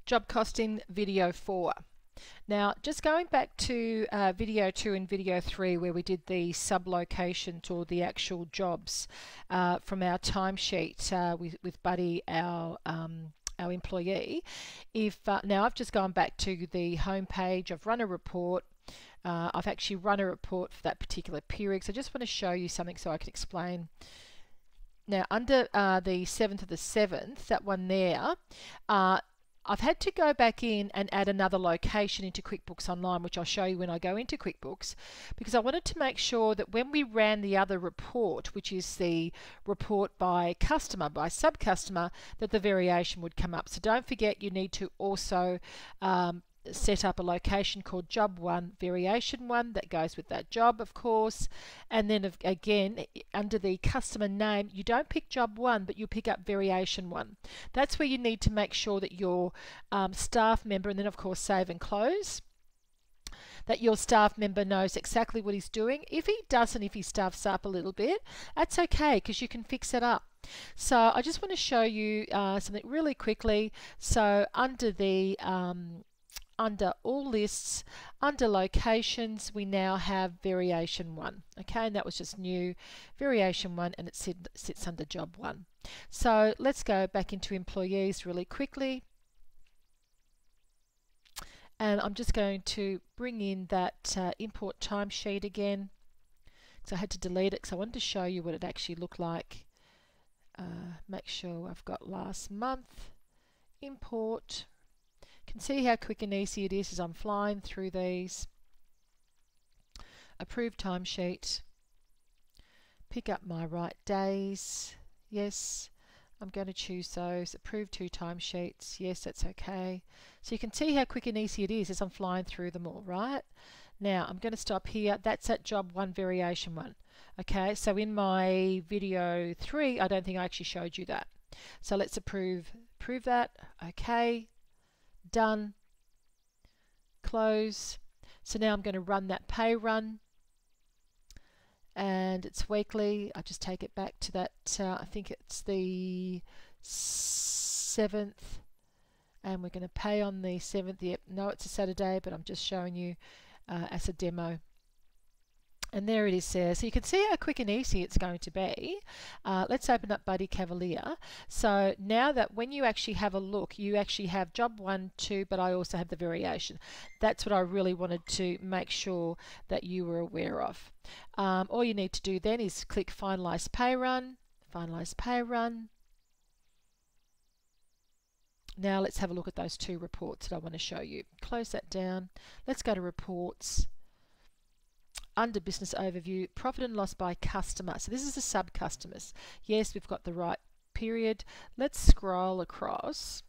Job costing video 4. Now, just going back to video 2 and video 3 where we did the sub-locations or the actual jobs from our timesheet with Buddy, our employee. Now I've just gone back to the home page, I've run a report. I've actually run a report for that particular period, so I just want to show you something so I can explain. Now under the 7th of the 7th, that one there, I've had to go back in and add another location into QuickBooks Online, which I'll show you when I go into QuickBooks, because I wanted to make sure that when we ran the other report, which is the report by customer, by sub-customer, that the variation would come up. So don't forget, you need to also set up a location called job 1 variation 1 that goes with that job, of course. And then again, under the customer name, you don't pick job 1, but you pick up variation 1. That's where you need to make sure that your staff member, and then of course save and close, that your staff member knows exactly what he's doing. If he doesn't, if he stuffs up a little bit, that's okay, because you can fix it up. So I just want to show you something really quickly. So under the under all lists, under locations, we now have variation 1. Okay, and that was just new, variation 1, and it sits under job 1. So let's go back into employees really quickly. And I'm just going to bring in that import timesheet again. So I had to delete it because I wanted to show you what it actually looked like. Make sure I've got last month, import. Can see how quick and easy it is as I'm flying through these. Approve timesheet. Pick up my right days. Yes, I'm going to choose those. Approve 2 timesheets. Yes, that's okay. So you can see how quick and easy it is as I'm flying through them all, right? Now I'm going to stop here. That's at job 1 variation 1. Okay, so in my video 3, I don't think I actually showed you that. So let's approve that. Okay. Done, close. So now I'm going to run that pay run, and it's weekly. I just take it back to that, I think it's the 7th, and we're going to pay on the 7th. Yep, no, it's a Saturday, but I'm just showing you as a demo. And there it is there. So you can see how quick and easy it's going to be. Let's open up Buddy Cavalier. So now that when you actually have a look, you actually have job 1, 2, but I also have the variation. That's what I really wanted to make sure that you were aware of. All you need to do then is click Finalize Pay Run, Finalize Pay Run. Now let's have a look at those 2 reports that I want to show you. Close that down. Let's go to Reports. Under Business Overview, Profit and Loss by Customer. So this is the sub-customers. Yes, we've got the right period. Let's scroll across.